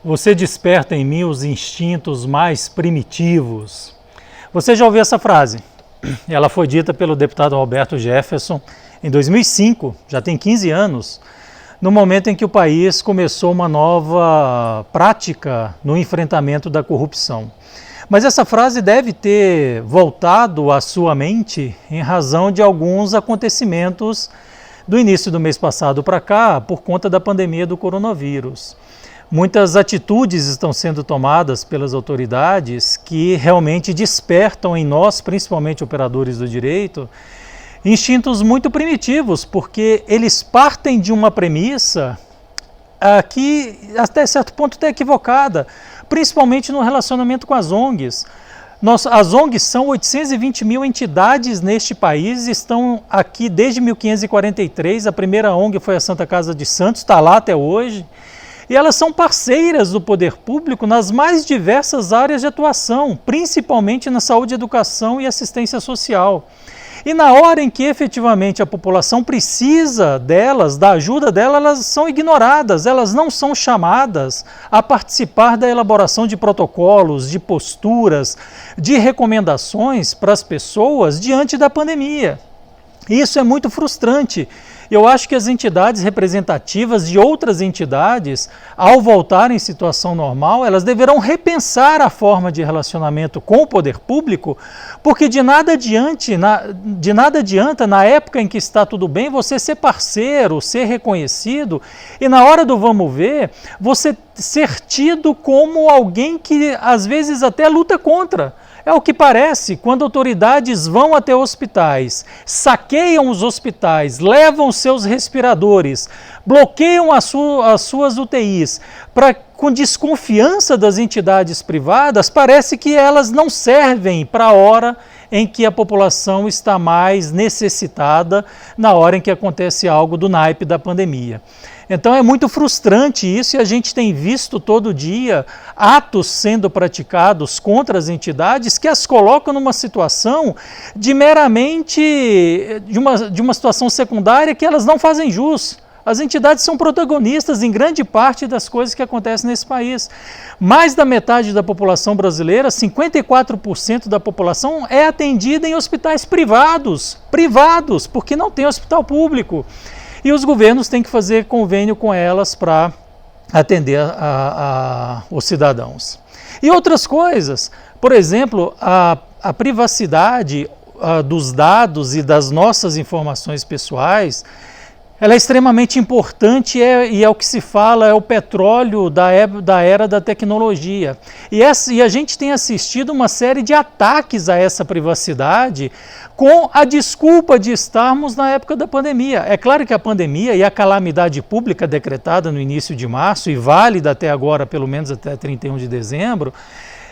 Você desperta em mim os instintos mais primitivos. Você já ouviu essa frase? Ela foi dita pelo deputado Roberto Jefferson em 2005, já tem 15 anos, no momento em que o país começou uma nova prática no enfrentamento da corrupção. Mas essa frase deve ter voltado à sua mente em razão de alguns acontecimentos do início do mês passado para cá, por conta da pandemia do coronavírus. Muitas atitudes estão sendo tomadas pelas autoridades que realmente despertam em nós, principalmente operadores do direito, instintos muito primitivos, porque eles partem de uma premissa que até certo ponto está equivocada, principalmente no relacionamento com as ONGs. As ONGs são 820 mil entidades neste país, estão aqui desde 1543, a primeira ONG foi a Santa Casa de Santos, está lá até hoje, e elas são parceiras do poder público nas mais diversas áreas de atuação, principalmente na saúde, educação e assistência social. E na hora em que efetivamente a população precisa delas, da ajuda delas, elas são ignoradas, elas não são chamadas a participar da elaboração de protocolos, de posturas, de recomendações para as pessoas diante da pandemia. Isso é muito frustrante. Eu acho que as entidades representativas de outras entidades, ao voltarem em situação normal, elas deverão repensar a forma de relacionamento com o poder público, porque de nada adianta, na época em que está tudo bem, você ser parceiro, ser reconhecido, e na hora do vamos ver, você ser tido como alguém que às vezes até luta contra. É o que parece quando autoridades vão até hospitais, saqueiam os hospitais, levam seus respiradores, bloqueiam as suas UTIs, com desconfiança das entidades privadas, parece que elas não servem para a hora em que a população está mais necessitada, na hora em que acontece algo do naipe da pandemia. Então é muito frustrante isso, e a gente tem visto todo dia atos sendo praticados contra as entidades que as colocam numa situação de meramente de uma situação secundária que elas não fazem jus. As entidades são protagonistas em grande parte das coisas que acontecem nesse país. Mais da metade da população brasileira, 54% da população, é atendida em hospitais privados, porque não tem hospital público. E os governos têm que fazer convênio com elas para atender os cidadãos. E outras coisas, por exemplo, a privacidade dos dados e das nossas informações pessoais, ela é extremamente importante e é o que se fala, é o petróleo da era da tecnologia. E a gente tem assistido uma série de ataques a essa privacidade com a desculpa de estarmos na época da pandemia. É claro que a pandemia e a calamidade pública decretada no início de março e válida até agora, pelo menos até 31 de dezembro,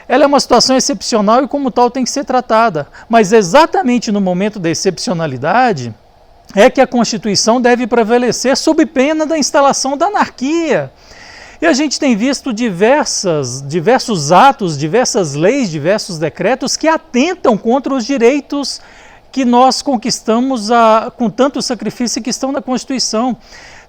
ela é uma situação excepcional e como tal tem que ser tratada. Mas exatamente no momento da excepcionalidade é que a Constituição deve prevalecer sob pena da instalação da anarquia. E a gente tem visto diversos atos, diversas leis, diversos decretos que atentam contra os direitos que nós conquistamos com tanto sacrifício que estão na Constituição.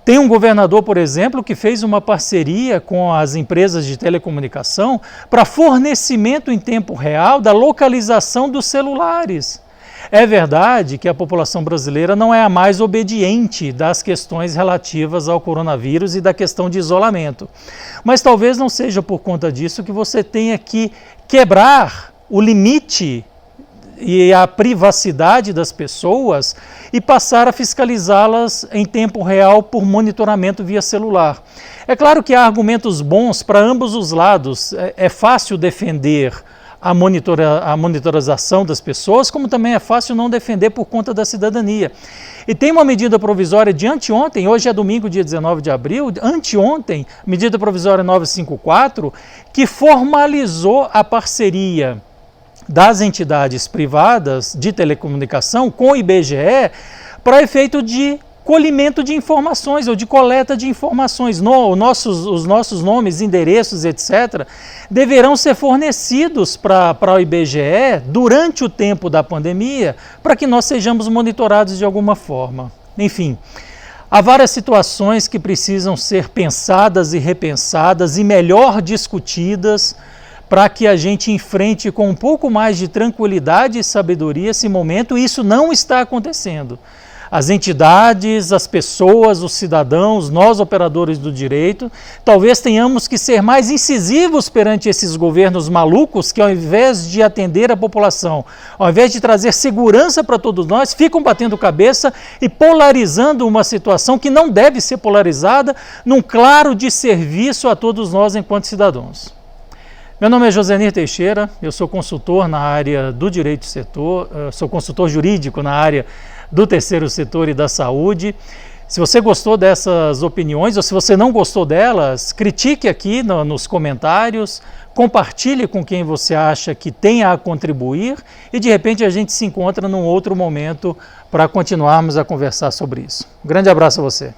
Tem um governador, por exemplo, que fez uma parceria com as empresas de telecomunicação para fornecimento em tempo real da localização dos celulares. É verdade que a população brasileira não é a mais obediente das questões relativas ao coronavírus e da questão de isolamento. Mas talvez não seja por conta disso que você tenha que quebrar o limite e a privacidade das pessoas e passar a fiscalizá-las em tempo real por monitoramento via celular. É claro que há argumentos bons para ambos os lados. É fácil defender a monitorização das pessoas, como também é fácil não defender por conta da cidadania. E tem uma medida provisória de anteontem, hoje é domingo, dia 19 de abril, anteontem, medida provisória 954, que formalizou a parceria das entidades privadas de telecomunicação com o IBGE para efeito de colhimento de informações ou de coleta de informações. Os nossos nomes, endereços, etc., deverão ser fornecidos para o IBGE durante o tempo da pandemia para que nós sejamos monitorados de alguma forma. Enfim, Há várias situações que precisam ser pensadas e repensadas e melhor discutidas para que a gente enfrente com um pouco mais de tranquilidade e sabedoria esse momento, e isso não está acontecendo. As entidades, as pessoas, os cidadãos, nós operadores do direito, talvez tenhamos que ser mais incisivos perante esses governos malucos que, ao invés de atender a população, ao invés de trazer segurança para todos nós, ficam batendo cabeça e polarizando uma situação que não deve ser polarizada num claro desserviço a todos nós enquanto cidadãos. Meu nome é Josenir Teixeira, eu sou consultor na área do direito setor, sou consultor jurídico na área do terceiro setor e da saúde. Se você gostou dessas opiniões ou se você não gostou delas, critique aqui nos comentários, compartilhe com quem você acha que tenha a contribuir e de repente a gente se encontra num outro momento para continuarmos a conversar sobre isso. Um grande abraço a você.